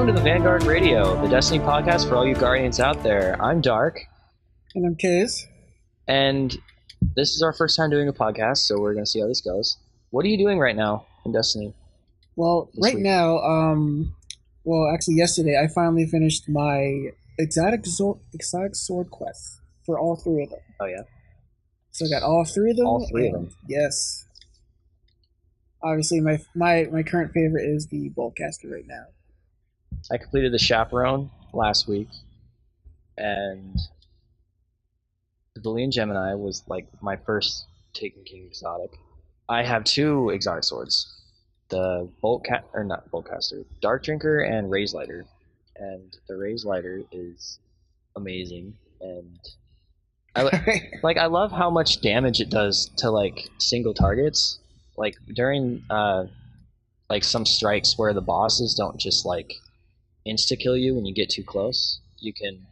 Welcome to the Vanguard Radio, the Destiny podcast for all you Guardians out there. I'm Dark. And I'm Kaze. And this is our first time doing a podcast, so we're going to see how this goes. What are you doing right now in Destiny? Well, right now, actually yesterday, I finally finished my exotic sword quest for all three of them. Oh, yeah? So I got all three of them. All three of them? Yes. Obviously, my current favorite is the Boltcaster right now. I completed the Chaperone last week, and the Boolean Gemini was like my first Taken King exotic. I have two exotic swords, the Dark Drinker and Raise Lighter, and the Raise Lighter is amazing, and I love how much damage it does to like single targets, like during like some strikes where the bosses don't just like insta kill you when you get too close. You can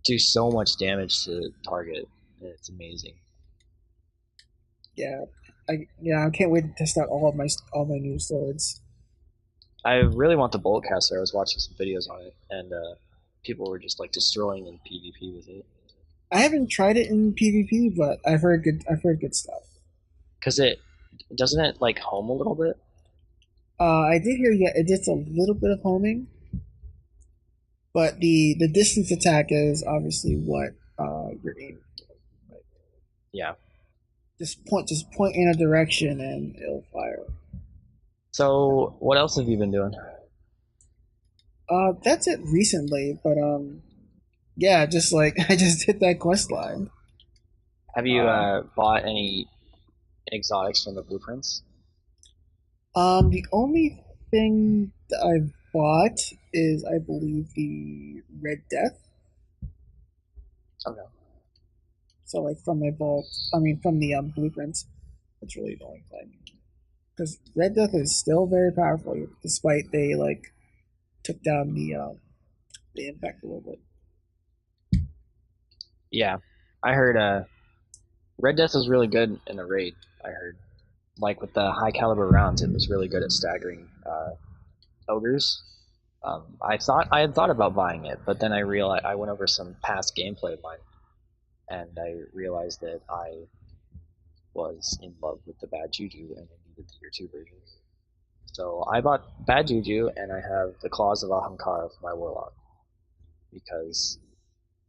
do so much damage to target, and it's amazing. Yeah, I can't wait to test out all my new swords. I really want the Boltcaster. I was watching some videos on it, and people were just like destroying in PvP with it. I haven't tried it in PvP, but I've heard good stuff. Cause doesn't it like home a little bit? I did hear it did a little bit of homing. But the distance attack is obviously what you're aiming for. Right? Yeah. Just point in a direction and it'll fire. So what else have you been doing? That's it recently, but yeah, just like I just hit that quest line. Have you bought any exotics from the blueprints? The only thing that I've bought is, I believe, the Red Death. Okay. So, like, from the blueprints, that's really the only thing. Because Red Death is still very powerful, despite they, like, took down the impact a little bit. Yeah. I heard Red Death was really good in the raid, I heard. Like, with the high caliber rounds, it was really good at staggering ogres. I had thought about buying it, but then I realized I went over some past gameplay of mine, and I realized that I was in love with the Bad Juju and I needed the Year 2 version. So I bought Bad Juju, and I have the Claws of Ahamkara for my Warlock, because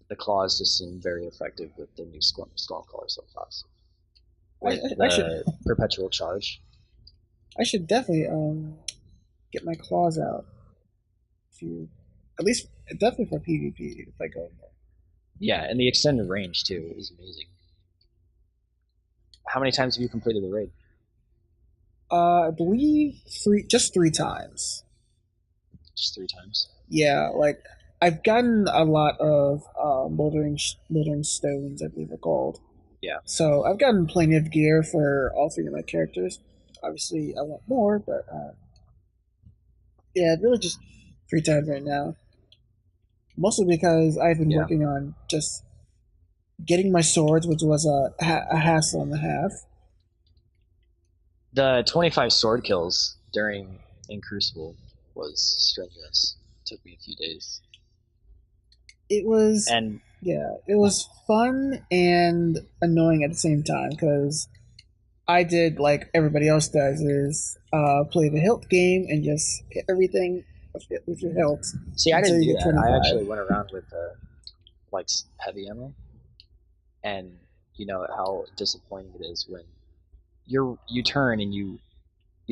the claws just seem very effective with the new Stormcaller subclass. With the perpetual charge. I should definitely get my claws out. At least definitely for PvP if I go there. Yeah, and the extended range too is amazing. How many times have you completed the raid? I believe just three times. Just 3 times? Yeah, like I've gotten a lot of moldering stones, I believe they're called. Yeah. So I've gotten plenty of gear for all three of my characters. Obviously, I want more, but yeah, really just 3 times right now. Mostly because I've been working on just getting my swords, which was a hassle and a half. The 25 sword kills in Crucible was strenuous. It took me a few days. It was it was fun and annoying at the same time, because I did like everybody else does, is play the hilt game and just hit everything with your hilt. See, I didn't do that. 25. I actually went around with like heavy ammo, and you know how disappointing it is when you turn and you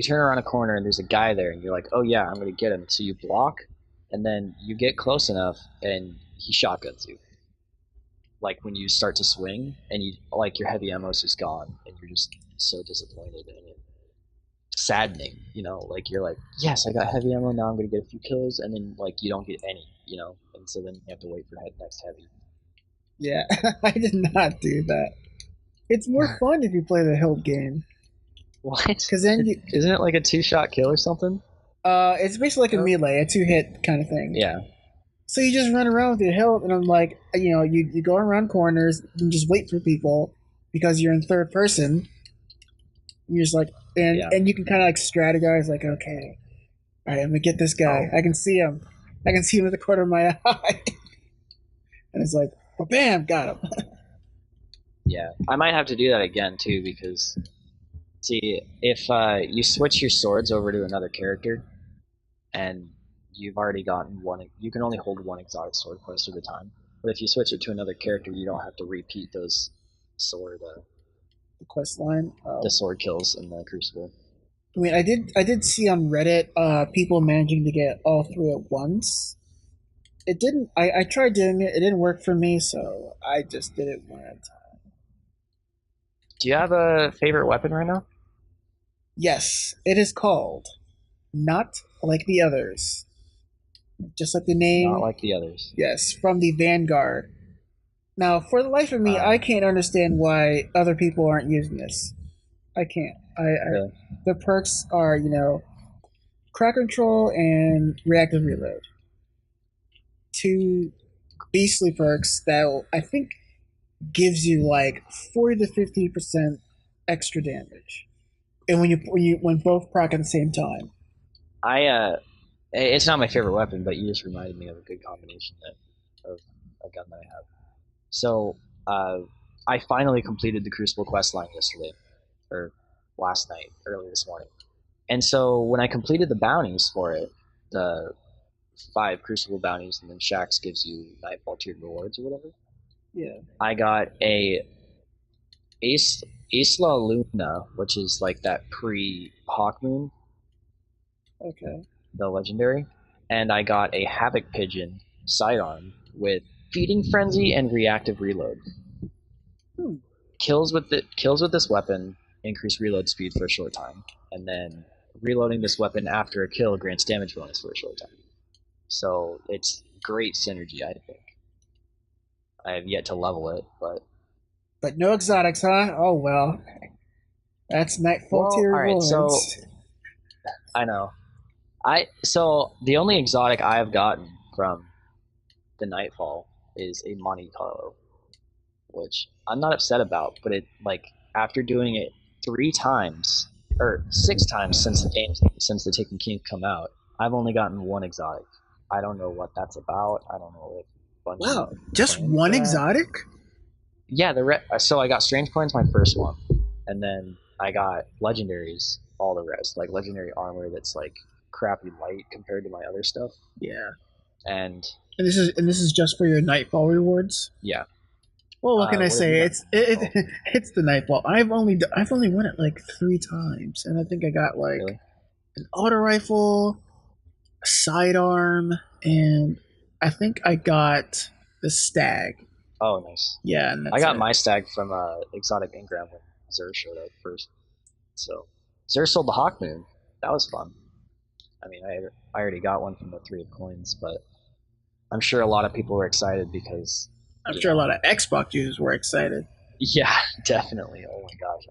turn around a corner and there's a guy there, and you're like, oh yeah, I'm gonna get him. So you block, and then you get close enough and he shotguns you. Like when you start to swing and your heavy ammo is just gone, and you're just so disappointed, and it's saddening, you know, like you're like, yes, I got heavy ammo, now I'm gonna get a few kills, and then like you don't get any, you know, and so then you have to wait for the next heavy. Yeah, I did not do that. It's more fun if you play the hilt game. What? Because then isn't it like a 2-shot kill or something? It's basically like a melee, a 2-hit kind of thing. Yeah. So you just run around with your hilt, and I'm like, you know, you go around corners and just wait for people because you're in third person. You're just like, and you can kind of like strategize, like, okay, all right, I'm gonna get this guy. I can see him. I can see him at the corner of my eye. And it's like, oh, bam, got him. Yeah, I might have to do that again, too, because, see, if you switch your swords over to another character, and you've already gotten one, you can only hold one exotic sword most of the time. But if you switch it to another character, you don't have to repeat those sword the quest line, the sword kills in the Crucible. I mean, I did see on Reddit people managing to get all three at once. It didn't. I tried doing it. It didn't work for me, so I just did it one at a time. Do you have a favorite weapon right now? Yes, it is called Not Like the Others. Just like the name. Not like the others. Yes, from the Vanguard. Now, for the life of me, I can't understand why other people aren't using this. I can't. Really? The perks are, crowd control and reactive reload. Two beastly perks that I think gives you like 40 to 50% extra damage, and when both proc at the same time. It's not my favorite weapon, but you just reminded me of a good combination of a gun that I have. So I finally completed the Crucible quest line yesterday, or last night, early this morning. And so when I completed the bounties for it, the 5 Crucible bounties, and then Shax gives you Nightfall tiered rewards or whatever. Yeah. I got a Isla Luna, which is like that pre-Hawk Moon. Okay. The legendary. And I got a Havoc Pigeon sidearm with Feeding Frenzy and Reactive Reload. Kills with this weapon increase reload speed for a short time, and then reloading this weapon after a kill grants damage bonus for a short time. So it's great synergy, I think. I have yet to level it, but no exotics, huh? Oh well, that's Nightfall tier rewards. So I know. So the only exotic I have gotten from the Nightfall is a Monte Carlo, which I'm not upset about, but it after doing it 3 times or 6 times since the Taken King come out, I've only gotten 1 exotic. I don't know what that's about. I don't know if Bungie. Wow, just 1 exotic? Yeah, so I got Strange Coins my first one, and then I got legendaries all the rest, like legendary armor that's like crappy light compared to my other stuff. Yeah. And this is just for your Nightfall rewards? Yeah. Well, what can I say? It's the Nightfall. I've only won it like 3 times, and I think I got like an auto rifle, a sidearm, and I think I got the stag. Oh, nice. Yeah, and I got my stag from Exotic Engram when Xur showed up first. So Xur sold the Hawk Moon. That was fun. I mean, I already got one from the 3 of Coins, but I'm sure a lot of people were excited because I'm sure a lot of Xbox users were excited. Yeah, definitely. Oh my gosh,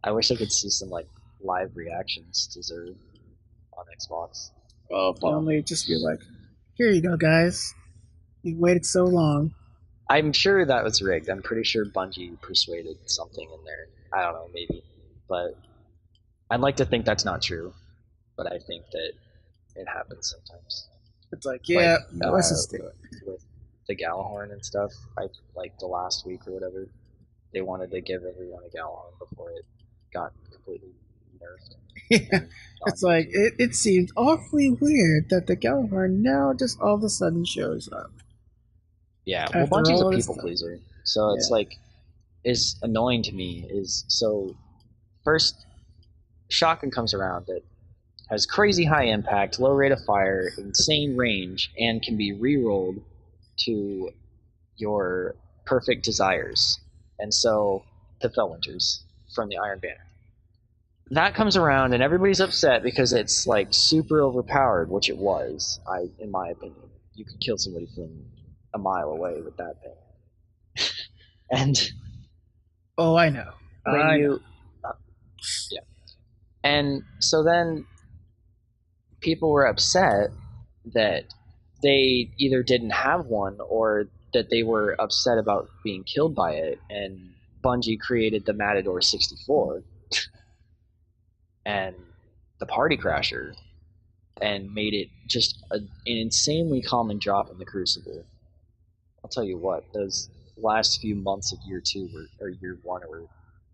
I wish I could see some like live reactions to Xur on Xbox. Oh, if only just be like, here you go, guys. You've waited so long. I'm sure that was rigged. I'm pretty sure Bungie persuaded something in there. I don't know, maybe. But I'd like to think that's not true. But I think that it happens sometimes. It's like, yeah, let's just do it. With the Gjallarhorn and stuff, like the last week or whatever, they wanted to give everyone a Gjallarhorn before it got completely nerfed. Yeah, it's like, it seems awfully weird that the Gjallarhorn now just all of a sudden shows up. Yeah, well, Bungie's a people pleaser, so it's like, is annoying to me is, so first, Shotgun comes around that has crazy high impact, low rate of fire, insane range, and can be re-rolled to your perfect desires. And so, the Fellwinters from the Iron Banner. That comes around and everybody's upset because it's like super overpowered, which it was, in my opinion. You could kill somebody from a mile away with that thing. And oh, I know. Yeah. And so then people were upset that they either didn't have one or that they were upset about being killed by it, and Bungie created the Matador 64 and the Party Crasher, and made it just an insanely common drop in the Crucible. I'll tell you what, those last few months of year 2 or year 1 were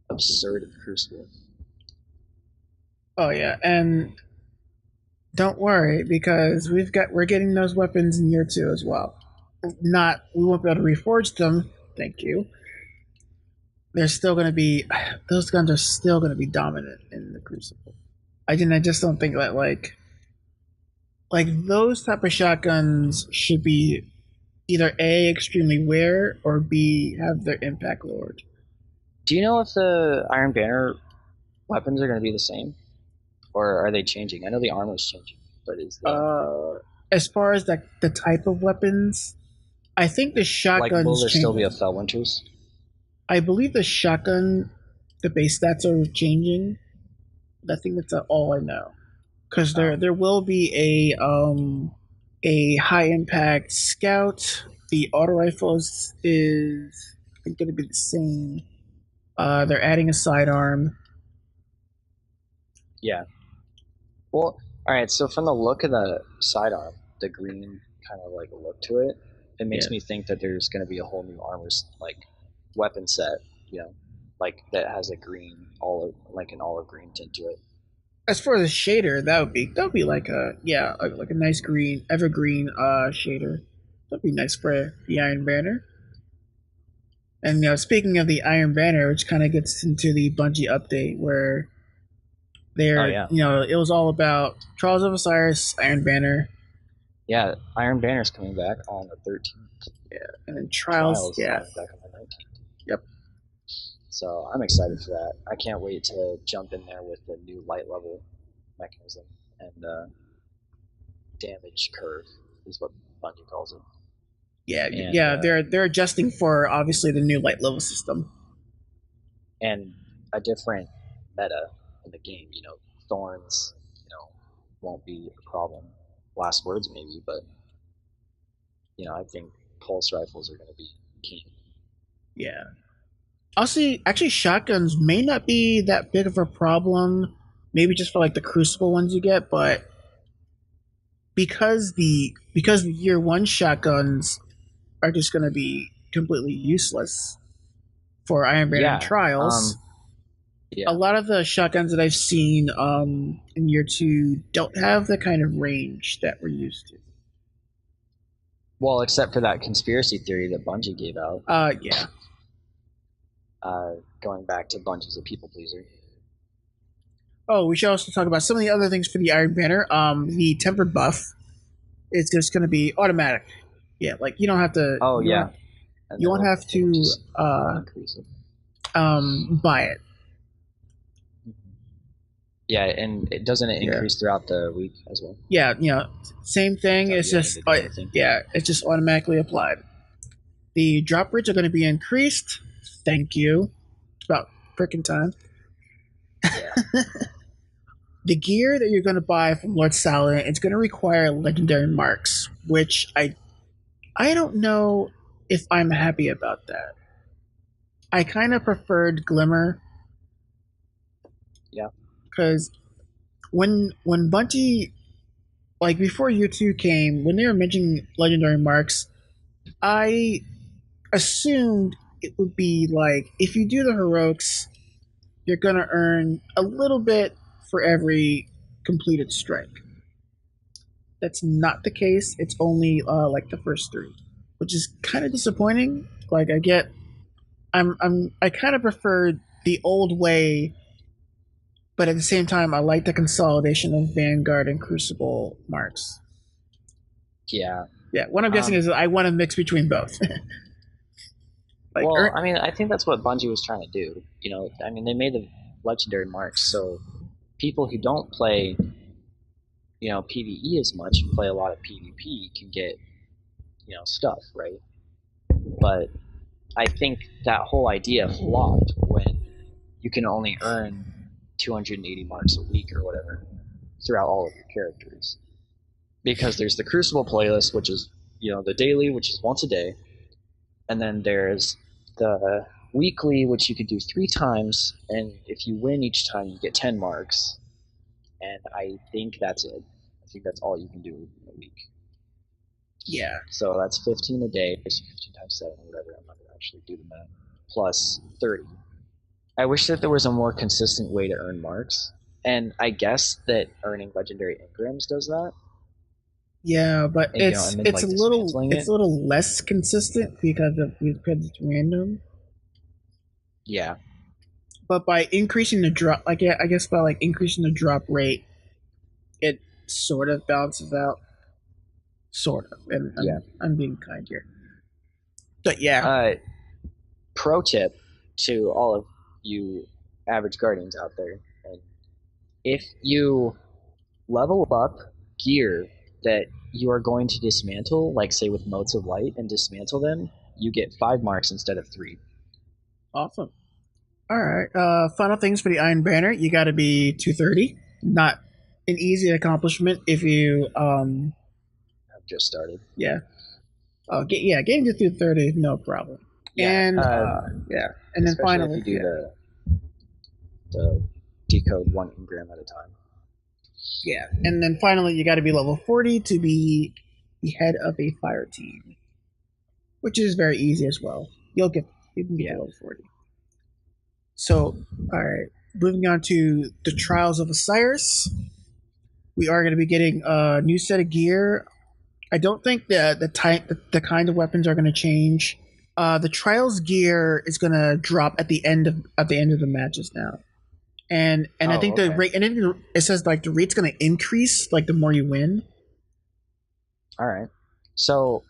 absurd in the Crucible. Oh yeah, and don't worry because we're getting those weapons in year 2 as well. We won't be able to reforge them, thank you. They're still going to be, those guns are still going to be dominant in the Crucible. I just don't think that like those type of shotguns should be either A, extremely rare, or B, have their impact lowered. Do you know if the Iron Banner weapons are going to be the same? Or are they changing? I know the armor is changing, but is as far as the type of weapons, I think the shotguns like, will there still be a Felwinters? I believe the shotgun, the base stats are changing. I think that's all I know. Because there will be a high impact scout. The auto rifles is I think going to be the same. They're adding a sidearm. Yeah. Well, all right. So from the look of the sidearm, the green kind of like look to it, it makes me think that there's going to be a whole new armor like weapon set. Like that has a green an olive green tint to it. As for the shader, that would be like a nice green evergreen shader. That'd be nice for the Iron Banner. And speaking of the Iron Banner, which kind of gets into the Bungie update where it was all about Trials of Osiris, Iron Banner. Yeah, Iron Banner's coming back on the 13th. Yeah, and then Trials back on the 19th. Yep. So I'm excited for that. I can't wait to jump in there with the new light level mechanism and damage curve is what Bungie calls it. Yeah, they're adjusting for obviously the new light level system and a different meta in the game. Thorns, won't be a problem. Last words maybe, but I think pulse rifles are going to be king. Yeah. Actually, shotguns may not be that big of a problem. Maybe just for like the Crucible ones you get, but because the year 1 shotguns are just going to be completely useless for Iron Banner Trials. A lot of the shotguns that I've seen in year 2 don't have the kind of range that we're used to. Well, except for that conspiracy theory that Bungie gave out. Yeah. Going back to Bungie's a people pleaser. Oh, we should also talk about some of the other things for the Iron Banner. The tempered buff is just going to be automatic. Yeah, like you don't have to. Oh yeah. You won't have to buy it. Yeah, and it doesn't increase throughout the week as well. Yeah, same thing. It's just it's just automatically applied. The drop rates are going to be increased. Thank you. It's about freaking time. Yeah. The gear that you're going to buy from Lord Saladin, it's going to require legendary marks, which I don't know if I'm happy about that. I kind of preferred Glimmer. Yeah. Because when Bungie, like before U2 came, when they were mentioning legendary marks, I assumed it would be like if you do the heroics, you're gonna earn a little bit for every completed strike. That's not the case. It's only like the first 3, which is kind of disappointing. Like I kind of prefer the old way. But at the same time, I like the consolidation of Vanguard and Crucible marks. Yeah. Yeah, what I'm guessing is I want to mix between both. I think that's what Bungie was trying to do. They made the legendary marks, so people who don't play, PvE as much and play a lot of PvP can get, stuff, right? But I think that whole idea flopped when you can only earn 280 marks a week or whatever throughout all of your characters, because there's the Crucible playlist, which is the daily, which is once a day, and then there's the weekly, which you could do 3 times, and if you win each time you get 10 marks, and I think that's it. I think that's all you can do in a week. Yeah. So that's 15 a day, so 15 times 7, whatever. I'm not going to actually do the math. Plus 30. I wish that there was a more consistent way to earn marks. And I guess that earning legendary engrams does that. Yeah, but it's a little less consistent because it's random. Yeah. But by increasing the drop, I guess by like increasing the drop rate, it sort of balances out. Sort of. And I'm being kind here. But yeah. Pro tip to all of you average guardians out there: if you level up gear that you are going to dismantle, like say with motes of light, and dismantle them, you get 5 marks instead of 3. Awesome. All right. Final things for the Iron Banner: you got to be 230. Not an easy accomplishment if you have just started. Yeah. Getting to 230, no problem. Yeah. And and then finally, if you do the decode 1 engram at a time. Yeah, and then finally, you got to be level 40 to be the head of a fire team, which is very easy as well. You can get level 40. So, all right, moving on to the Trials of Osiris. We are going to be getting a new set of gear. I don't think the kind of weapons are going to change. The Trials gear is going to drop at the end of the matches now. And I think the rate, and it says like the rate's going to increase like the more you win. All right. So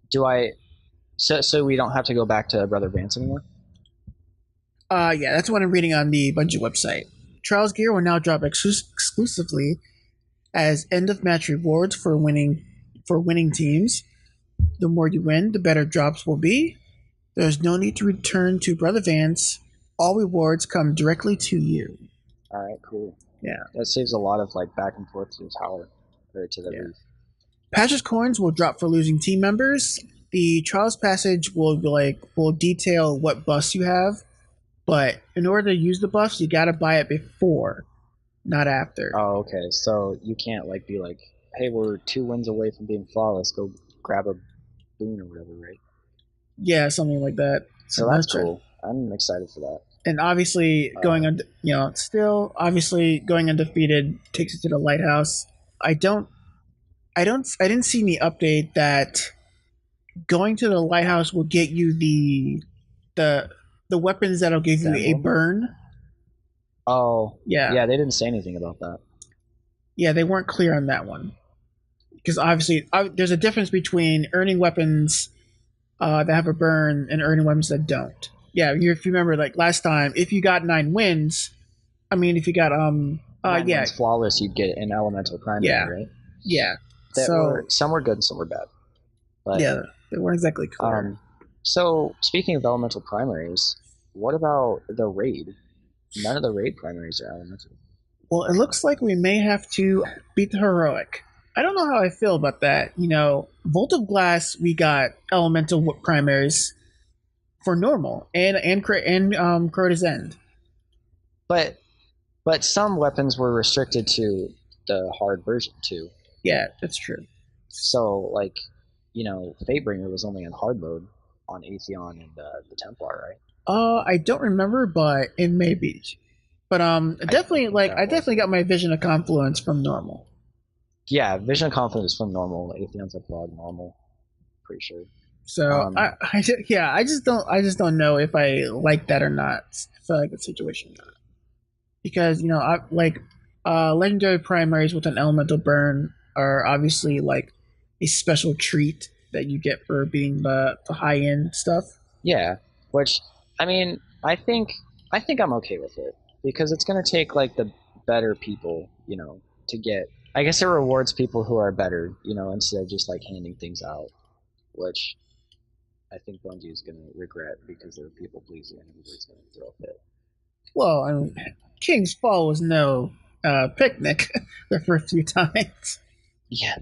so we don't have to go back to Brother Vance anymore? Yeah, that's what I'm reading on the Bungie website. Trials gear will now drop exclusively as end of match rewards for winning teams. The more you win, the better drops will be. There's no need to return to Brother Vance. All rewards come directly to you. All right, cool. Yeah, that saves a lot of like back and forth to the tower or to the roof. Patches coins will drop for losing team members. The Trials passage will detail what buffs you have, but in order to use the buffs, you gotta buy it before, not after. Oh, okay. So you can't like be like, hey, we're 2 wins away from being flawless. Go grab a boon or whatever, right? Yeah, something like that. So that's cool. I'm excited for that. And obviously, going undefeated takes you to the lighthouse. I didn't see any update that going to the lighthouse will get you the weapons that'll give you a burn. Oh, yeah. They didn't say anything about that. Yeah, they weren't clear on that one because obviously there's a difference between earning weapons that have a burn and earning weapons that don't. Yeah, if you remember, like last time, if you got 9 wins, if you got 9 wins flawless, you'd get an elemental primary, right? Yeah. Some were good and some were bad. But, yeah, they weren't exactly clear. So speaking of elemental primaries, what about the raid? None of the raid primaries are elemental. Well, it looks like we may have to beat the heroic. I don't know how I feel about that. Vault of Glass, we got elemental primaries for normal and Crota's End. But some weapons were restricted to the hard version too. Yeah, that's true. So Fatebringer was only on hard mode on Atheon and the Templar, right? I don't remember, but it may be. But I definitely got my Vision of Confluence from normal. Yeah, Vision of Confluence from normal. Atheon's a blog normal, pretty sure. So I just don't know if I like that or not. I feel like the situation, because legendary primaries with an elemental burn are obviously like a special treat that you get for being the high end stuff. Yeah, which I think I'm okay with it because it's gonna take like the better people, to get. I guess it rewards people who are better, instead of just like handing things out, which I think Bungie is going to regret because they're people pleasing and everybody's going to throw a fit. Well, King's Fall was no picnic the first few times. Yeah.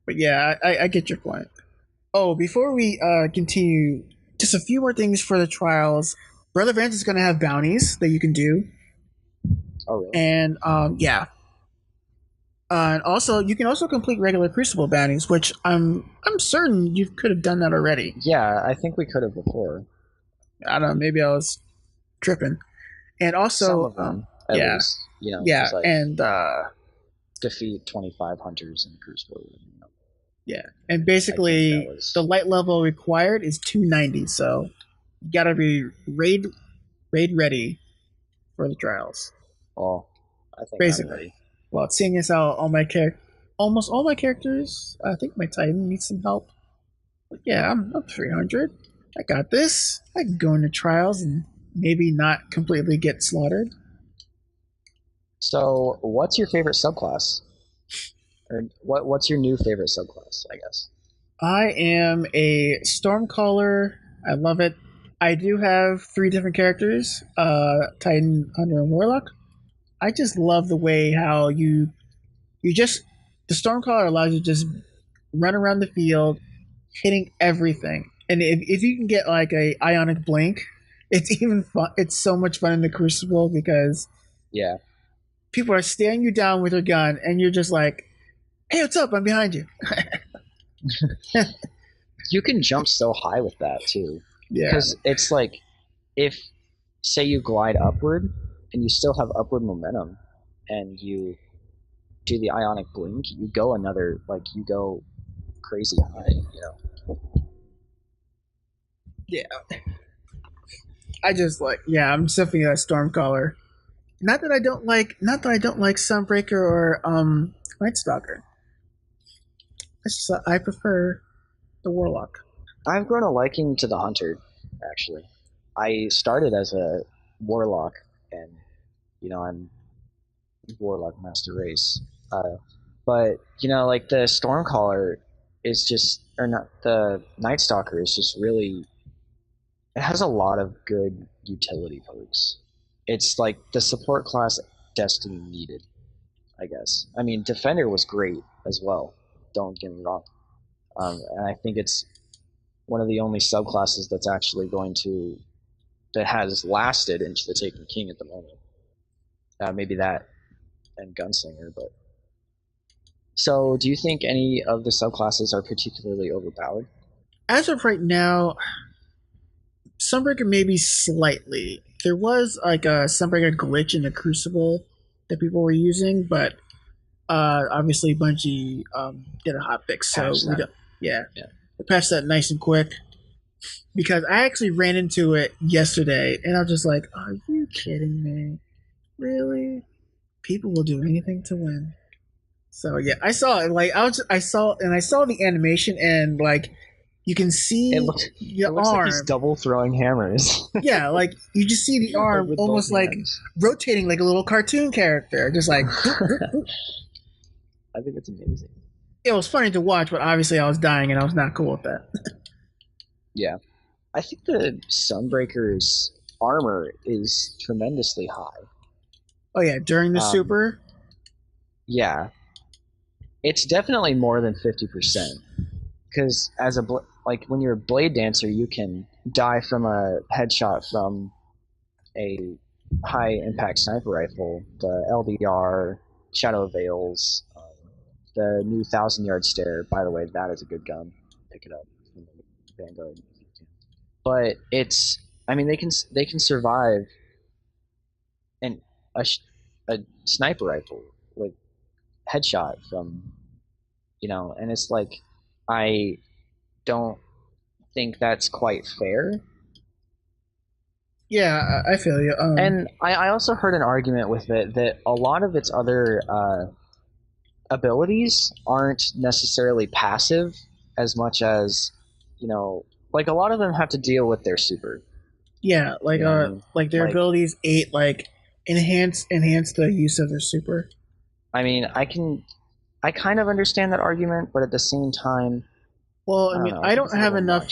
But yeah, I get your point. Oh, before we continue, just a few more things for the trials. Brother Vance is going to have bounties that you can do. Oh, really? And yeah. And also, you can also complete regular Crucible bounties, which I'm certain you could have done that already. Yeah, I think we could have before. I don't know. Maybe I was tripping. And also, some of them, at least, yeah, like, and defeat 25 hunters in Crucible. Yeah, and basically the light level required is 290, so you gotta be raid ready for the trials. Well, I think basically. I'm ready. Well, seeing as how almost all my characters, I think my Titan needs some help. But yeah, I'm 300. I got this. I can go into trials and maybe not completely get slaughtered. So, what's your favorite subclass? Or what's your new favorite subclass, I guess? I am a Stormcaller. I love it. I do have 3 different characters, Titan, Hunter, and Warlock. I just love the way how the Stormcaller allows you to just run around the field, hitting everything. And if you can get like a Ionic Blink, it's even fun. It's so much fun in the Crucible because people are staring you down with your gun, and you're just like, "Hey, what's up? I'm behind you." You can jump so high with that too. Yeah, because it's like, if say you glide upward and you still have upward momentum, and you do the Ionic Blink, you go crazy high, Yeah. I'm definitely a Stormcaller. Not that I don't like Sunbreaker or Night Stalker. It's just I prefer the Warlock. I've grown a liking to the Hunter, actually. I started as a Warlock, and I'm Warlock Master Race. But like the Stormcaller is just, or not, the Night Stalker is just really, it has a lot of good utility perks. It's like the support class Destiny needed, I guess. I mean, Defender was great as well. Don't get me wrong. And I think it's one of the only subclasses that's actually that has lasted into the Taken King at the moment. Maybe that and Gunslinger, but. So, do you think any of the subclasses are particularly overpowered? As of right now, Sunbreaker maybe slightly. There was like a Sunbreaker glitch in the Crucible that people were using, but obviously Bungie did a hot fix, so we patched that nice and quick. Because I actually ran into it yesterday, and I was just like, "Are you kidding me? Really? People will do anything to win." So yeah, I saw it. Like I saw the animation, and like you can see it looks arm. Like he's double throwing hammers. Yeah, like you just see the arm almost like rotating like a little cartoon character, just like. I think it's amazing. It was funny to watch, but obviously I was dying, and I was not cool with that. Yeah, I think the Sunbreaker's armor is tremendously high. Oh yeah, during the super. Yeah, it's definitely more than 50%. Because as when you're a Blade Dancer, you can die from a headshot from a high impact sniper rifle, the LDR, Shadow Veils, the new 1,000-yard stare. By the way, that is a good gun. Pick it up from the Vanguard. But they can survive a sniper rifle with headshot from, and it's like, I don't think that's quite fair. Yeah, I feel you. And I also heard an argument with it that a lot of its other abilities aren't necessarily passive as much as, like a lot of them have to deal with their super. Yeah, like like their abilities enhance the use of their super. I mean, I kind of understand that argument, but at the same time, well, I don't have enough.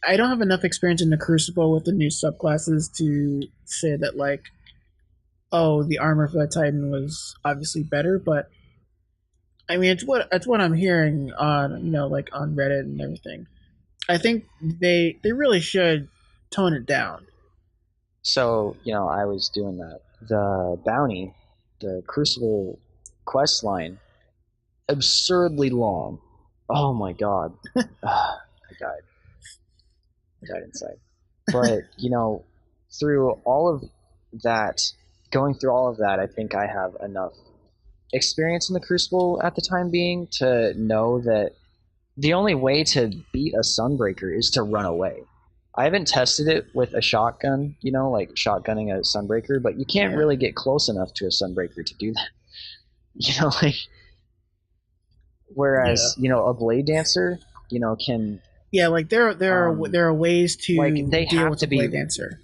I don't have enough experience in the Crucible with the new subclasses to say that the armor for the Titan was obviously better. But I mean, it's what I'm hearing on on Reddit and everything. I think they really should tone it down. So I was doing that. The bounty, the Crucible quest line, absurdly long. Oh my god. I died inside. But, through all of that, going through all of that, I think I have enough experience in the Crucible at the time being to know that the only way to beat a Sunbreaker is to run away. I haven't tested it with a shotgun, like shotgunning a Sunbreaker, but you can't really get close enough to a Sunbreaker to do that. Whereas, a Blade Dancer, can... Yeah, like there are ways to deal with the Blade Dancer.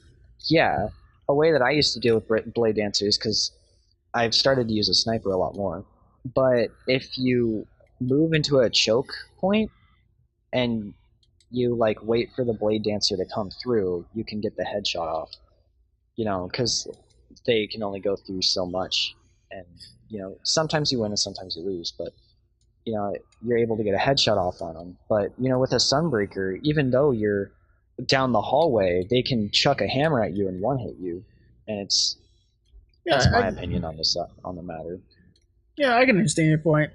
Yeah, a way that I used to deal with Blade Dancers, because I've started to use a sniper a lot more. But if you move into a choke point and you wait for the Blade Dancer to come through, you can get the headshot off. Because they can only go through so much, and sometimes you win and sometimes you lose, but you're able to get a headshot off on them. But with a Sunbreaker, even though you're down the hallway, they can chuck a hammer at you and one hit you, and that's my opinion on the matter. Yeah, I can understand your point.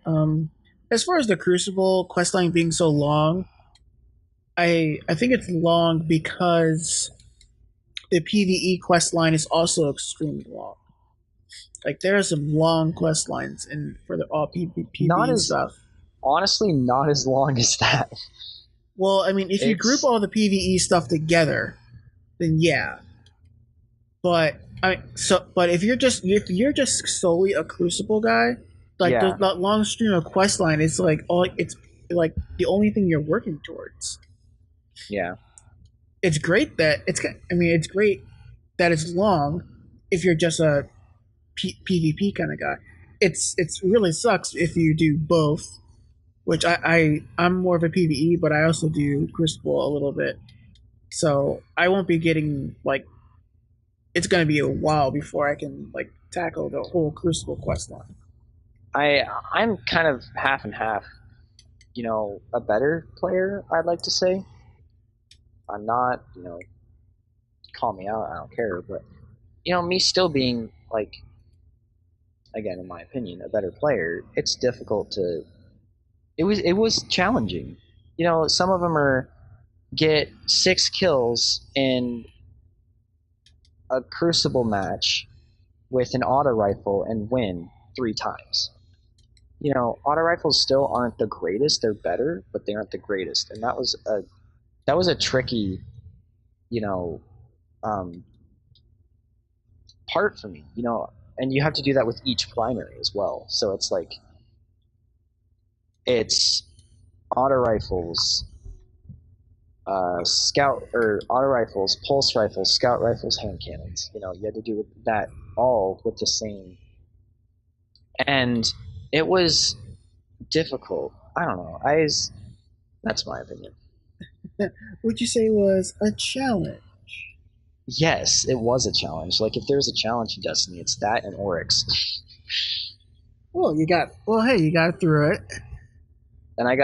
As far as the Crucible questline being so long, I think it's long because the PvE questline is also extremely long. Like there are some long quest lines for the all PvE stuff. Honestly, not as long as that. Well, I mean, if you group all the PvE stuff together, then yeah. But if you're just solely a Crucible guy, that long stream of quest line is it's the only thing you're working towards. Yeah. It's great that it's great that it's long if you're just a PvP kind of guy. It's really sucks if you do both, which I'm more of a PvE, but I also do Crucible a little bit. So I won't be getting it's going to be a while before I can tackle the whole Crucible quest line. I'm kind of half and half. A better player, I'd like to say. I'm not, call me out, I don't care, but me still being again, in my opinion, a better player, it's difficult to... It was challenging. Some of them are get 6 kills in a Crucible match with an auto rifle and win 3 times. Auto rifles still aren't the greatest. They're better, but they aren't the greatest. And that was a tricky, part for me. And you have to do that with each primary as well. So it's auto rifles, auto rifles, pulse rifles, scout rifles, hand cannons. You had to do that all with the same. And it was difficult. I don't know. That's my opinion. Would you say was a challenge? Yes, it was a challenge. If there's a challenge in Destiny, it's that and Oryx. You got through it. And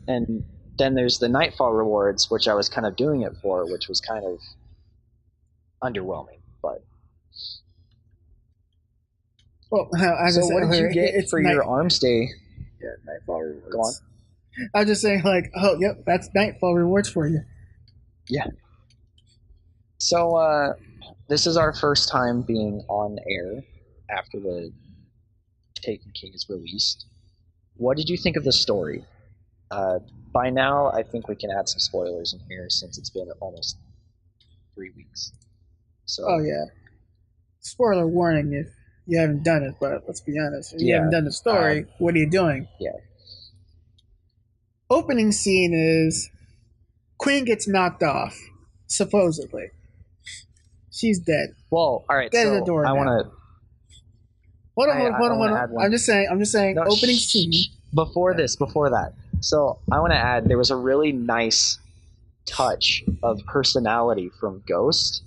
and then there's the Nightfall rewards, which I was kind of doing it for, which was kind of underwhelming. But so what did you get for your Armsday? Yeah, Nightfall rewards. Go on. I was just saying, that's Nightfall rewards for you. Yeah. So this is our first time being on air after the Taken King is released. What did you think of the story? By now, I think we can add some spoilers in here since it's been almost 3 weeks. So. Oh yeah. Spoiler warning if you haven't done it, but let's be honest. If you haven't done the story, what are you doing? Yeah. Opening scene is Queen gets knocked off, supposedly. She's dead. Well, all right. Dead at the door. I want to. Hold on. I'm just saying. No, opening scene. Before that. So I want to add there was a really nice touch of personality from Ghost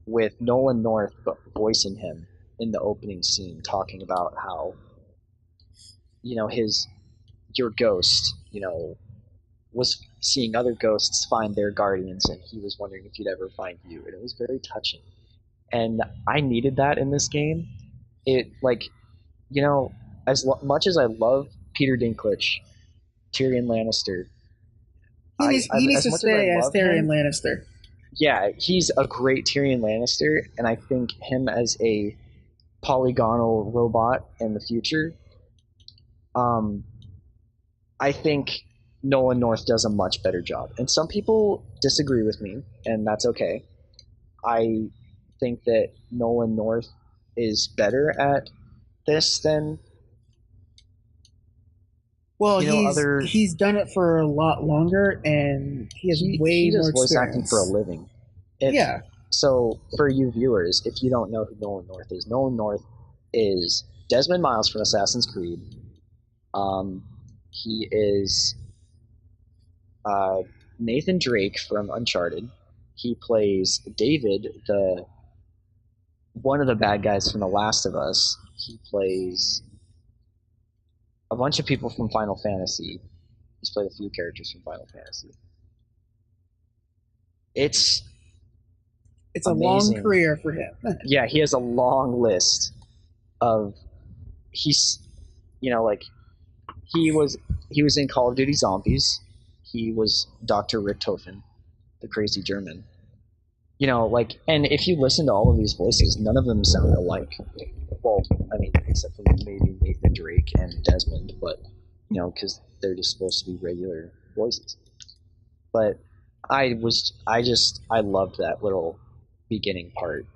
with Nolan North voicing him in the opening scene, talking about how your ghost was seeing other ghosts find their guardians, and he was wondering if you'd ever find you, and it was very touching. And I needed that in this game. It much as I love Peter Dinklage, Tyrion Lannister. He needs to stay as Tyrion Lannister. Yeah, he's a great Tyrion Lannister, and I think him as a polygonal robot in the future, I think Nolan North does a much better job. And some people disagree with me, and that's okay. I think that Nolan North is better at this than he's done it for a lot longer, and he has way more experience. Voice acting for a living. So for you viewers, if you don't know who Nolan North is Desmond Miles from Assassin's Creed. He is Nathan Drake from Uncharted. He plays David, one of the bad guys from The Last of Us. He plays a bunch of people from Final Fantasy. He's played a few characters from Final Fantasy. It's a long career for him. Yeah, he has a long list of he was in Call of Duty Zombies. He was Dr. Richthofen, the crazy German. And if you listen to all of these voices, none of them sound alike. Well, I mean, except for maybe Nathan Drake and Desmond, but, because they're just supposed to be regular voices. But I loved that little beginning part.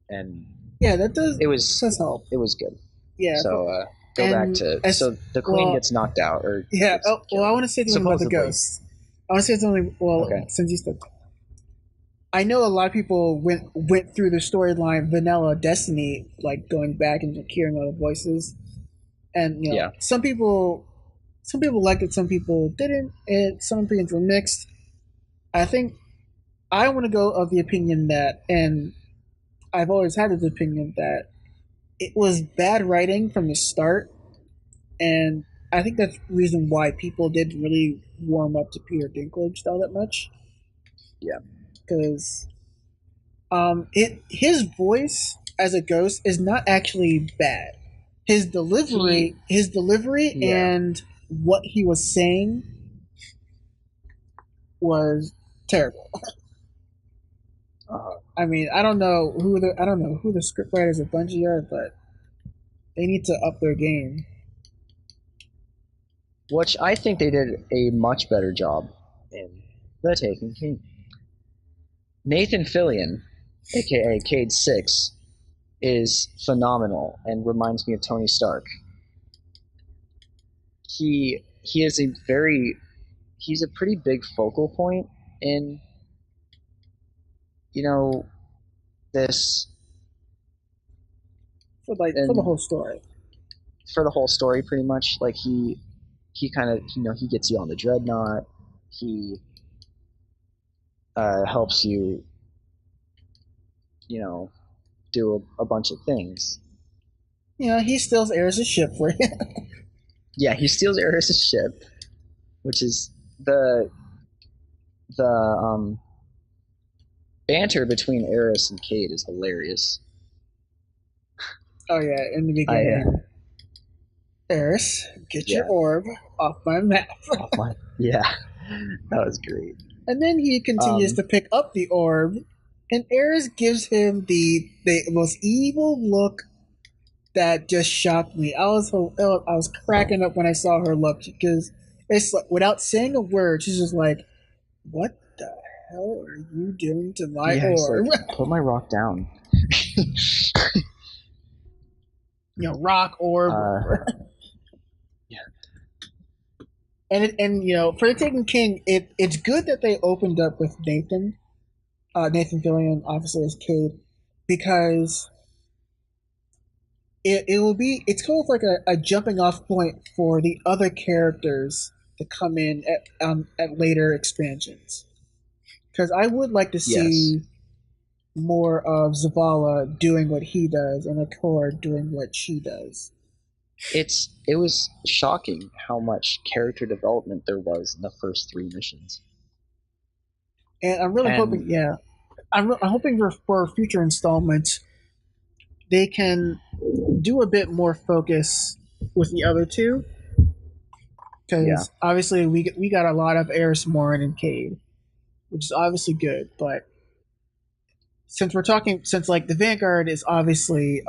And yeah, that does. It was help. It was good. Yeah. So go back to so the queen gets knocked out, or yeah. I want to say something about the ghost. I want to say something. Well, okay. Since you said, I know a lot of people went through the storyline Vanilla Destiny, like going back and hearing all the voices, and some people liked it, some people didn't, and some opinions were mixed. I think I want to go of the opinion that, and I've always had this opinion that it was bad writing from the start, and I think that's the reason why people didn't really warm up to Peter Dinklage all that much. Yeah. Because his voice as a ghost is not actually bad. His delivery and what he was saying was terrible. I mean, I don't know who the scriptwriters at Bungie are, but they need to up their game. Which I think they did a much better job in The Taken King. Nathan Fillion, aka Cade 6, is phenomenal and reminds me of Tony Stark. He's a pretty big focal point in this for the whole story. For the whole story, pretty much. Like he kind of he gets you on the dreadnought. He helps you do a bunch of things. He steals Aerys' ship for you. Yeah, he steals Aerys' ship, which is the banter between Aerys and Cade is hilarious. Oh yeah, in the beginning. Aerys, get your orb off my map. Yeah, that was great. And then he continues to pick up the orb, and Aerys gives him the most evil look that just shocked me. I was cracking up when I saw her look, because it's like, without saying a word, she's just like, "What the hell are you doing to my orb? Like, put my rock down." Rock orb. Yeah. And for the Taken King, it's good that they opened up with Nathan Fillion, obviously as Cade, because it's kind of like a jumping off point for the other characters to come in at later expansions. Because I would like to see more of Zavala doing what he does and Akor doing what she does. It was shocking how much character development there was in the first 3 missions. And I'm really hoping, I'm hoping for future installments, they can do a bit more focus with the other 2. because obviously we got a lot of Eris Morn and Cade, which is obviously good. But since like the Vanguard is obviously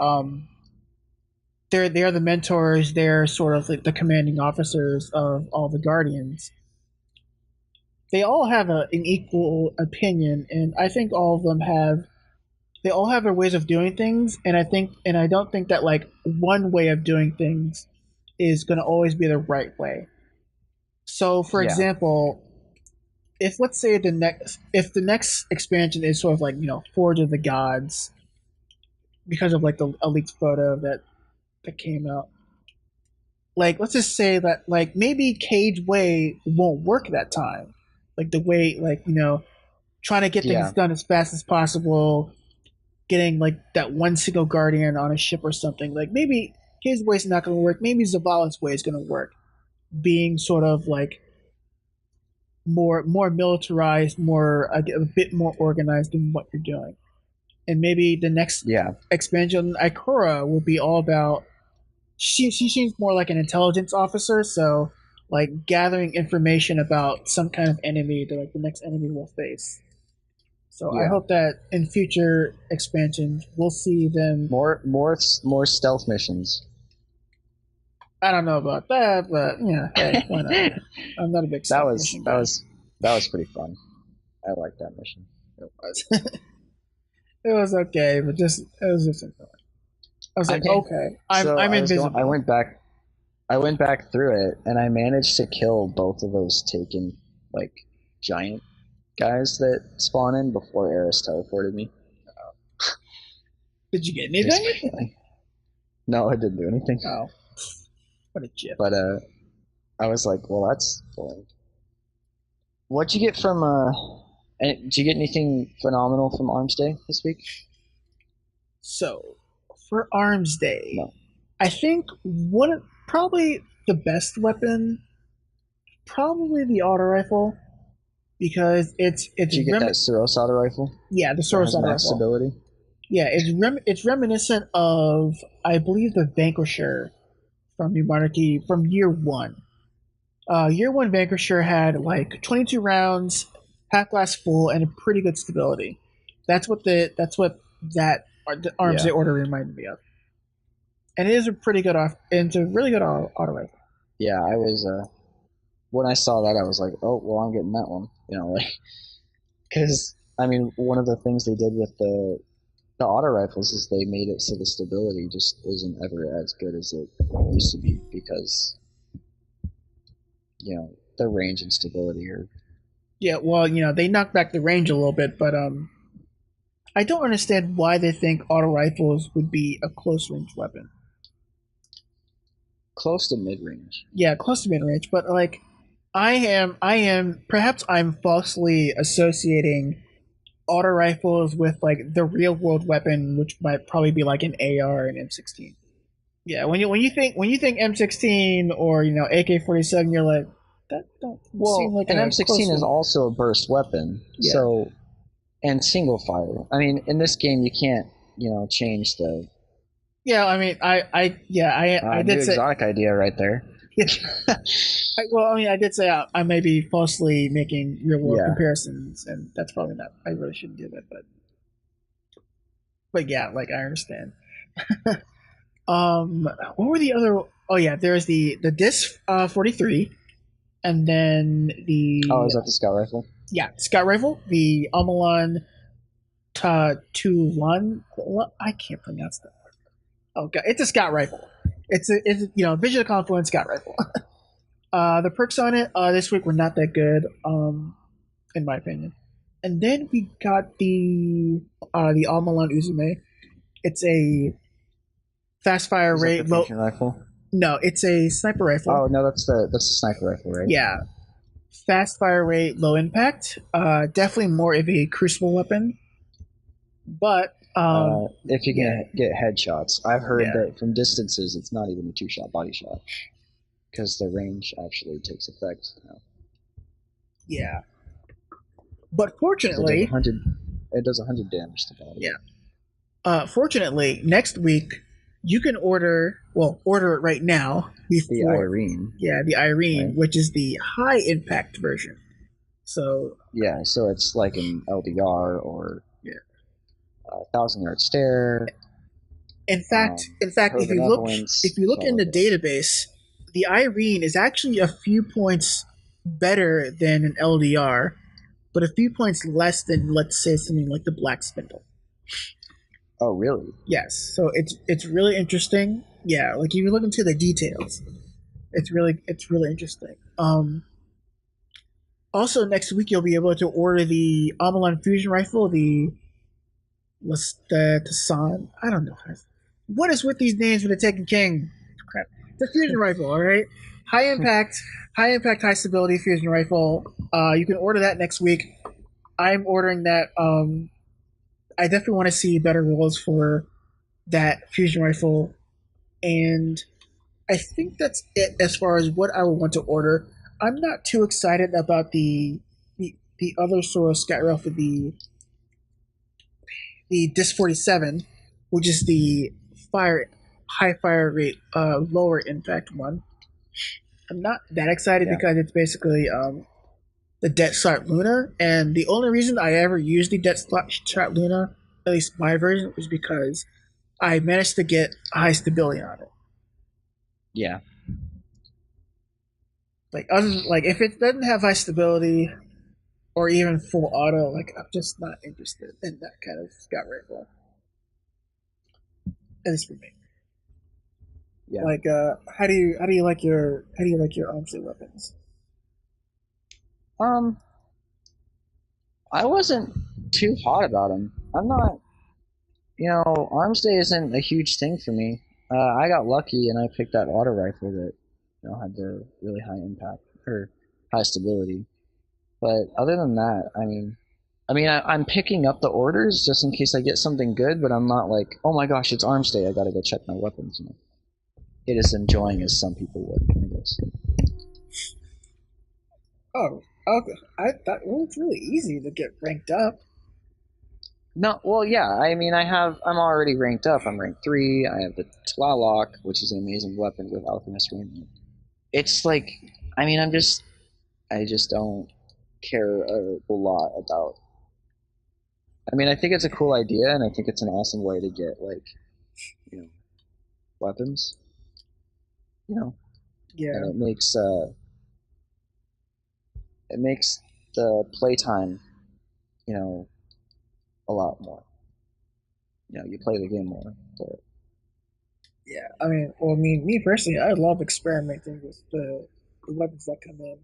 they're the mentors, they're sort of like the commanding officers of all the Guardians. They all have an equal opinion, and I think all of them have their ways of doing things, and I don't think that like one way of doing things is going to always be the right way. So, for example, if let's say the next expansion is sort of like Forge of the Gods, because of like the leaked photo that came out, like let's just say that like maybe Cade's way won't work that time, like the way trying to get things done as fast as possible. Getting like that one single Guardian on a ship or something. Like maybe his way's not going to work. Maybe Zavala's way is going to work. Being sort of like more militarized, a bit more organized in what you're doing. And maybe the next expansion, Ikora, will be all about. She seems more like an intelligence officer, so like gathering information about some kind of enemy that like the next enemy will face. So I hope that in future expansions we'll see them more stealth missions. I don't know about that, but hey, why not? I'm not a big stealth mission guy. That was pretty fun. I liked that mission. It was. It was okay, but it was just annoying. I was like, okay, I'm invisible. I went back through it, and I managed to kill both of those taken like giant guys that spawn in before Eris teleported me. Did you get anything? No, I didn't do anything. Oh, what a chip! But I was like, well, that's boring. What'd you get from? Did you get anything phenomenal from Armsday this week? So, for Armsday, no. I think probably the best weapon, probably the auto rifle. Because it's Did you get that Soros auto rifle? Yeah, the Soros auto rifle. Stability. Yeah, it's reminiscent of I believe the Vanquisher from New Monarchy from Year 1. Year 1 Vanquisher had like 22 rounds, half glass full, and a pretty good stability. That's what the Armsday order reminded me of. And it is a pretty good it's a really good auto rifle. Yeah, I was when I saw that I was like, oh well, I'm getting that one. Because I mean, one of the things they did with the auto rifles is they made it so the stability just isn't ever as good as it used to be because the range and stability are. Yeah, well, they knocked back the range a little bit, but I don't understand why they think auto rifles would be a close range weapon. Close to mid range. Yeah, close to mid range, but like. Perhaps I'm falsely associating auto rifles with like the real world weapon, which might probably be like an AR and M16. Yeah, when you think M16 or AK-47, you're like that don't seem like an M16 is also a burst weapon. Yeah. So and single fire. I mean, in this game you can't change the. Yeah, I mean, I did say exotic idea right there. I did say I may be falsely making real world comparisons, and that's probably not. I really shouldn't do that, but yeah, like I understand. What were the other? Oh yeah, there's the Disc 43, and then the. Oh, is that the scout rifle? Yeah, scout rifle. The Amalon Tulan. I can't pronounce that. Oh god, it's a scout rifle. It's Vision of Confluence scout rifle. The perks on it this week were not that good, in my opinion. And then we got the Amalon Uzume. It's a fast fire rate low rifle. No, it's a sniper rifle. Oh no, that's the sniper rifle, right? Yeah, fast fire rate, low impact. Definitely more of a crucible weapon, but. If you get headshots, I've heard that from distances it's not even a 2-shot body shot because the range actually takes effect now. Yeah, but fortunately, it does 100 damage to body. Yeah. Fortunately, next week you can order it right now before the Irene. Yeah, the Irene, right? Which is the high impact version. So yeah, so it's like an LDR or 1,000-yard stare. In fact, if you look in the database, the Irene is actually a few points better than an LDR, but a few points less than, let's say, something like the Black Spindle. Oh, really? Yes. So it's really interesting. Yeah, like if you look into the details, it's really interesting. Also, next week you'll be able to order the Amalon fusion rifle, the Tassan. I don't know. What is with these names for the Taken King? Crap. The fusion rifle, all right. High impact, high stability fusion rifle. You can order that next week. I'm ordering that. I definitely want to see better rolls for that fusion rifle, and I think that's it as far as what I would want to order. I'm not too excited about the other Soros Scout rifle, the Dis 47, which is the high fire rate, lower impact one. I'm not that excited because it's basically the Det Slot Luna, and the only reason I ever used the Det Slot Luna, at least my version, was because I managed to get high stability on it. Yeah. Like if it doesn't have high stability or even full auto, like I'm just not interested in that kind of scout rifle. At least for me. Yeah. Like how do you like your Armsday weapons? I wasn't too hot about them. I'm not. Armsday isn't a huge thing for me. I got lucky and I picked that auto rifle that had the really high impact or high stability. But other than that, I'm picking up the orders just in case I get something good, but I'm not like, oh my gosh, it's Armsday, I gotta go check my weapons. It is enjoying as some people would, I guess. Oh, okay. I thought it's really easy to get ranked up. No, well, yeah. I'm already ranked up. I'm ranked 3. I have the Tlaloc, which is an amazing weapon with Alchemist Ring. It's like, I just don't care a lot about. I think it's a cool idea, and I think it's an awesome way to get weapons. Yeah. And it makes the playtime, a lot more. You play the game more. But... Yeah, me personally, I love experimenting with the weapons that come in.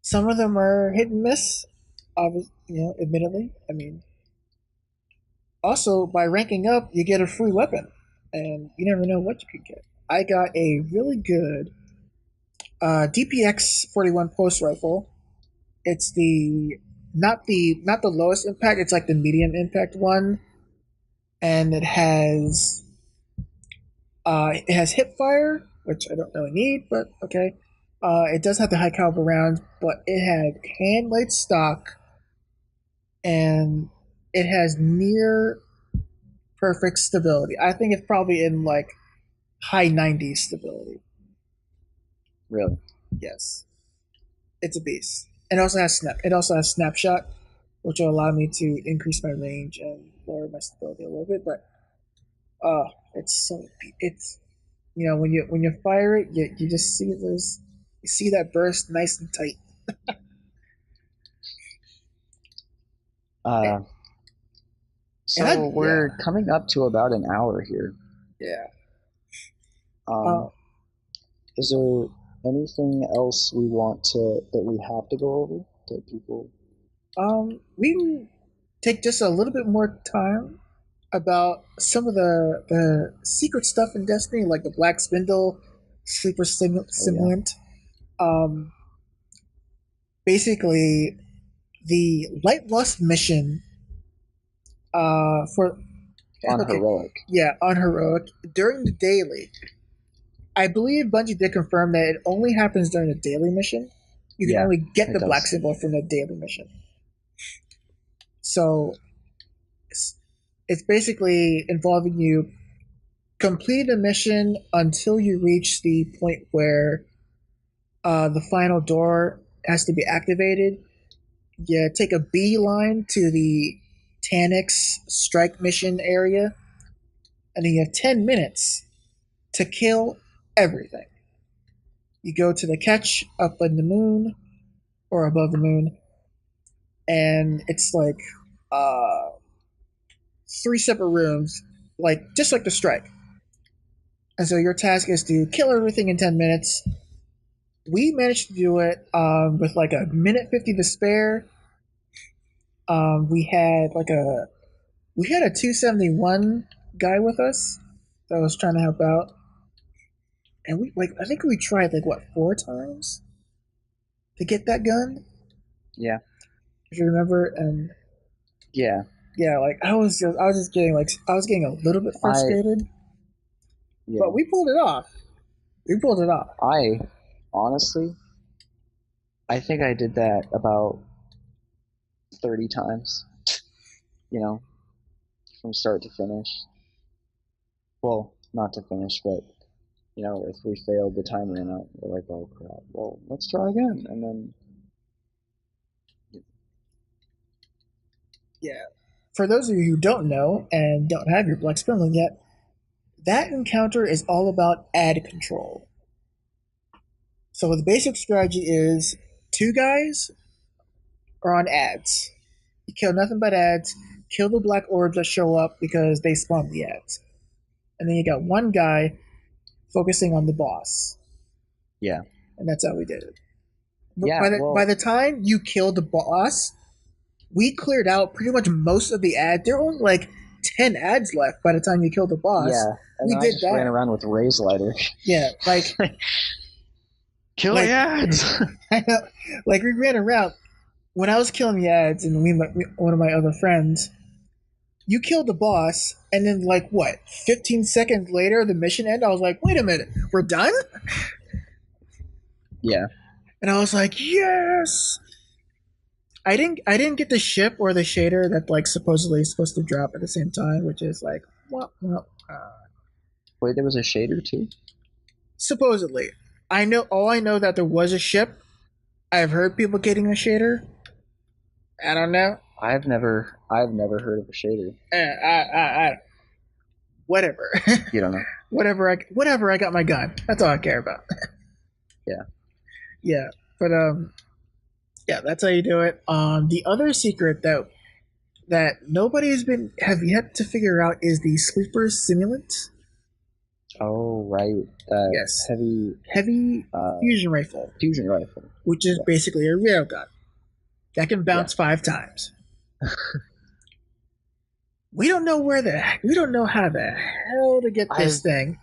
Some of them are hit and miss, obviously, admittedly. Also, by ranking up, you get a free weapon, and you never know what you could get. I got a really good DPX 41 post rifle. It's not the lowest impact. It's like the medium impact one, and it has hip fire, which I don't really need, but okay. It does have the high caliber rounds, but it had hand laid stock, and it has near perfect stability. I think it's probably in like high 90s stability. Really? Yes. It's a beast. It also has snapshot, which will allow me to increase my range and lower my stability a little bit. But it's when you fire it, you just see that burst nice and tight. So we're coming up to about an hour here. Yeah. Is there anything else that we have to go over that people? We can take just a little bit more time about some of the secret stuff in Destiny, like the Black Spindle, Sleeper Simulant. Basically, the Light Lust mission for on Heroic. Yeah, on Heroic during the daily. I believe Bungie did confirm that it only happens during the daily mission. You can only get the Black Symbol from the daily mission. So it's basically involving you complete the mission until you reach the point where the final door has to be activated. You take a beeline to the Tanix strike mission area, and then you have 10 minutes to kill everything. You go to the catch up in the moon, or above the moon, and it's like 3 separate rooms, like just like the strike. And so your task is to kill everything in 10 minutes. We managed to do it with like a minute 50 to spare. We had a 271 guy with us that was trying to help out, and I think we tried 4 times to get that gun. Yeah, if you remember. And yeah, I was just getting a little bit frustrated. But we pulled it off. Honestly, I think I did that about 30 times, from start to finish. Well, not to finish, but, if we failed, the time ran out. We're like, oh crap, well, let's try again. And then... Yeah. For those of you who don't know and don't have your Black Spindling yet, that encounter is all about ad control. So the basic strategy is 2 guys are on ads. You kill nothing but ads, kill the black orbs that show up because they spawn the ads. And then you got 1 guy focusing on the boss. Yeah. And that's how we did it. By the time you killed the boss, we cleared out pretty much most of the ads. There were only 10 ads left by the time you killed the boss. Yeah. And I just ran around with Ray's lighter. Yeah, kill the ads! I know. We ran around. When I was killing the ads, and one of my other friends, you killed the boss, and then 15 seconds later, the mission ended. I was like, wait a minute, we're done? Yeah. And I was like, yes! I didn't get the ship or the shader that supposedly is supposed to drop at the same time, which is Wait, there was a shader too? Supposedly. I know that there was a ship. I've heard people getting a shader. I don't know. I've never heard of a shader. Whatever. You don't know. Whatever I got my gun. That's all I care about. Yeah. Yeah. But yeah, that's how you do it. The other secret that nobody have yet to figure out is the sleeper simulant. Oh right. Yes. Heavy fusion rifle. Fusion rifle. Which is basically a railgun that can bounce 5 times. We don't know how the hell to get this thing.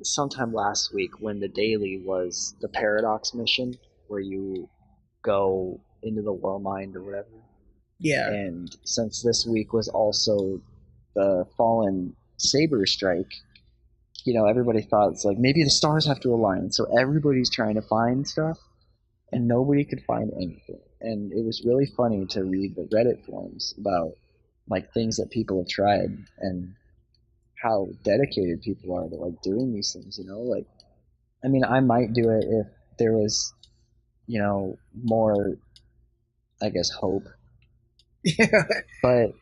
Sometime last week, when the daily was the Paradox mission, where you go into the World Mind or whatever. Yeah. And since this week was also the Fallen Saber Strike, everybody thought it's maybe the stars have to align. So everybody's trying to find stuff, and nobody could find anything. And it was really funny to read the Reddit forums about things that people have tried and how dedicated people are to doing these things. I mean, I might do it if there was, more, I guess, hope. Yeah. But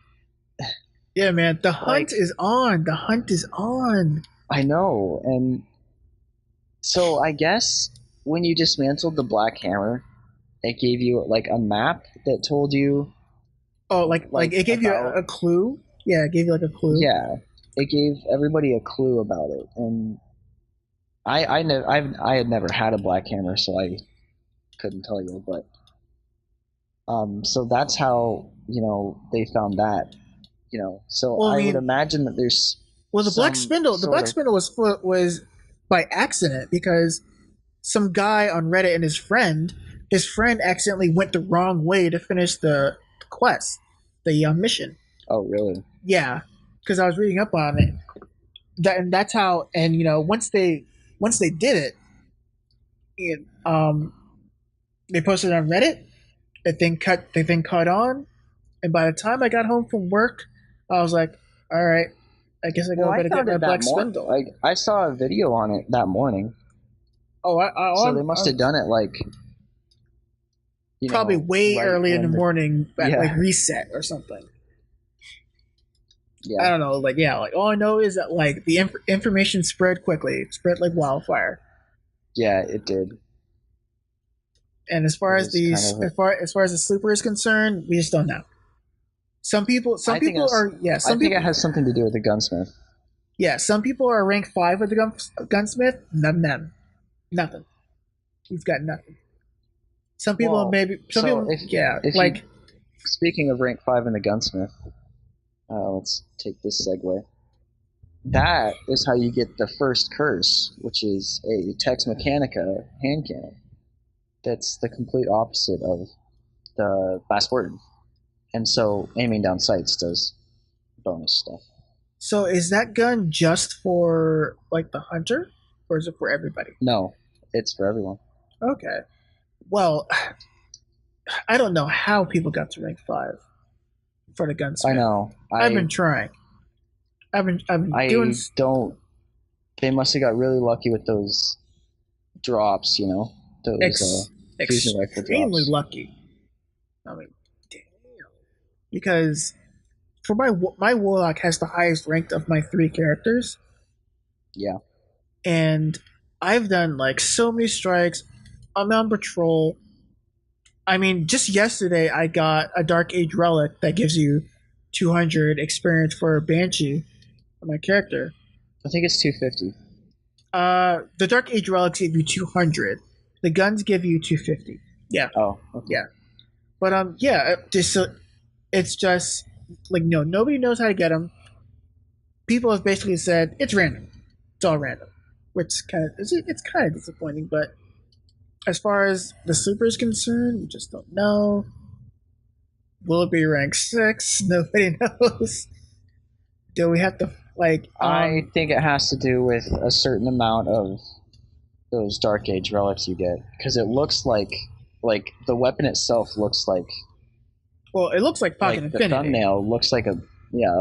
yeah, man, the hunt is on. The hunt is on. I know, and so I guess when you dismantled the Black Hammer, it gave you a map that told you. Oh, it gave you a clue. Yeah, it gave you a clue. Yeah, it gave everybody a clue about it, and I had never had a Black Hammer, so I couldn't tell you, but so that's how they found that, So well, I would imagine that there's. Well, the Black Spindle was by accident because some guy on Reddit and his friend accidentally went the wrong way to finish the quest, the mission. Oh, really? Yeah, because I was reading up on it. That's how. And once they did it, they posted it on Reddit. The thing caught on, and by the time I got home from work, I was like, all right. I guess I better get my black spindle. I saw a video on it that morning. Oh, so they must have done it like probably way early in the morning at like reset or something. Yeah. I don't know. Like all I know is that like the information spread quickly. It spread like wildfire. Yeah, it did. And as far as the sleeper is concerned, we just don't know. Some people I think it has something to do with the gunsmith. Yeah, some people are rank 5 with the gunsmith. None. Nothing. He's got nothing. Some people speaking of rank 5 in the gunsmith, let's take this segue. That is how you get the first curse, which is a Tex Mechanica hand cannon. That's the complete opposite of the Last Word. And so aiming down sights does bonus stuff. So is that gun just for like the hunter, or is it for everybody? No, it's for everyone. Okay. Well, I don't know how people got to rank 5 for the gunsmith. I know. I've been trying. I've been doing. They must have got really lucky with those drops, you know. Those fusion rifle drops. Extremely lucky. I mean, damn. Because for my warlock has the highest rank of my 3 characters. Yeah. And I've done like so many strikes. I'm on patrol. I mean, just yesterday I got a Dark Age relic that gives you 200 experience for a Banshee for my character. I think it's 250. The Dark Age relics give you 200. The guns give you 250. Yeah. Oh. Okay. Yeah. But it's just like nobody knows how to get them. People have basically said it's random. It's all random, which it's kind of disappointing. But as far as the sleeper is concerned, we just don't know. Will it be rank 6? Nobody knows. Do we have to I think it has to do with a certain amount of those Dark Age relics you get, because it looks like the weapon itself looks like. Well, it looks like Pocket Infinity. The thumbnail looks like a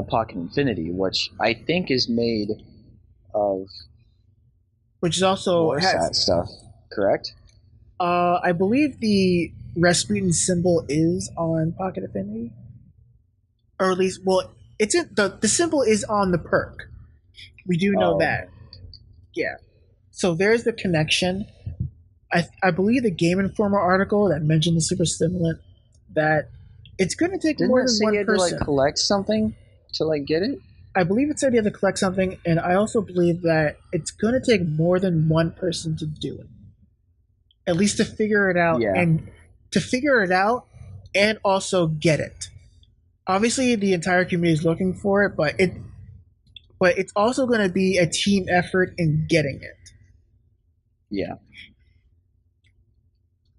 Pocket Infinity, which I think is made of. Which is also Warsat stuff, correct? I believe the Rasputin symbol is on Pocket Affinity, or at least, it's the symbol is on the perk. We do know that. Yeah. So there's the connection. I believe the Game Informer article that mentioned the super stimulant that it's going to take more than one person. Didn't it say you had to collect something to get it? I believe it said you had to collect something, and I also believe that it's going to take more than one person to do it. At least to figure it out, and also get it. Obviously, the entire community is looking for it, but it's also going to be a team effort in getting it. Yeah.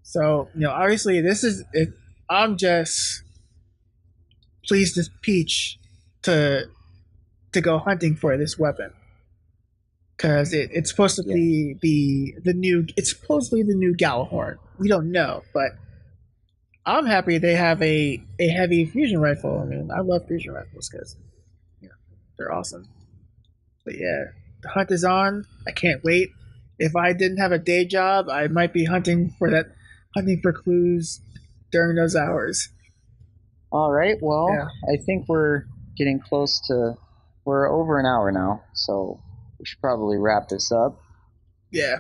So obviously, this is it. I'm just pleased as Peach to go hunting for this weapon. Because it's supposed to be the new. It's supposedly the new Gjallarhorn. We don't know, but I'm happy they have a heavy fusion rifle. I mean, I love fusion rifles because they're awesome. But yeah, the hunt is on. I can't wait. If I didn't have a day job, I might be hunting for clues during those hours. All right. Well, I think we're getting close to. We're over an hour now, so. We should probably wrap this up. Yeah.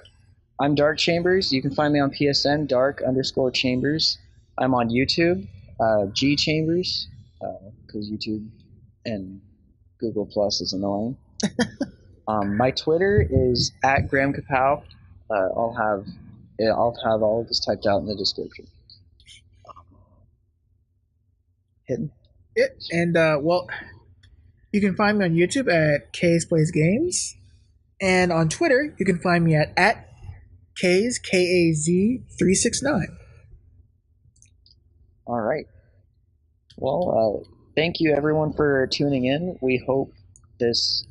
I'm Dark Chambers. You can find me on PSN, Dark_Chambers. I'm on YouTube, G Chambers, because YouTube and Google Plus is annoying. My Twitter is @GrahamKapow. I'll have all of this typed out in the description. Hidden. And you can find me on YouTube at kazeplaysgames. And on Twitter, you can find me at Kaz, KAZ369. All right. Well, thank you everyone for tuning in. We hope this,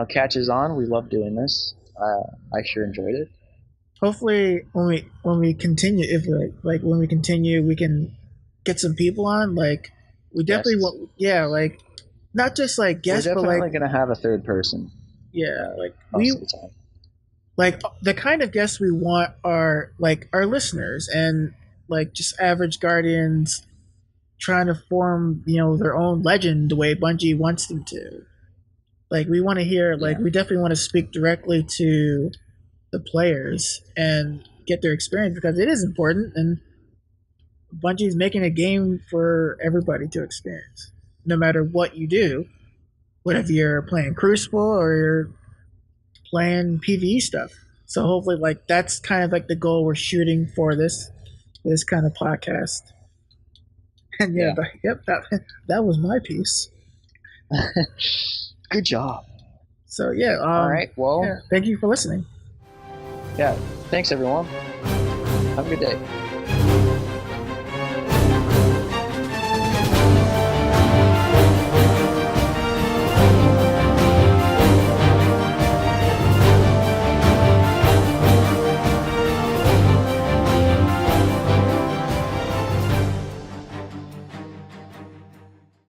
catches on. We love doing this. I sure enjoyed it. Hopefully, when we continue, when we continue, we can get some people on. We definitely want. Yeah, not just like guests, we're definitely but like gonna have a third person. Yeah, like most of the time. Like the kind of guests we want are like our listeners and like just average Guardians trying to form, their own legend the way Bungie wants them to. Like we want to hear, like we definitely want to speak directly to the players and get their experience because it is important, and Bungie's making a game for everybody to experience, no matter what you do, whether you're playing Crucible or you're playing PvE stuff. So hopefully, like that's kind of like the goal we're shooting for this kind of podcast. And that was my piece. Good job. So all right. Well, thank you for listening. Yeah, thanks everyone. Have a good day.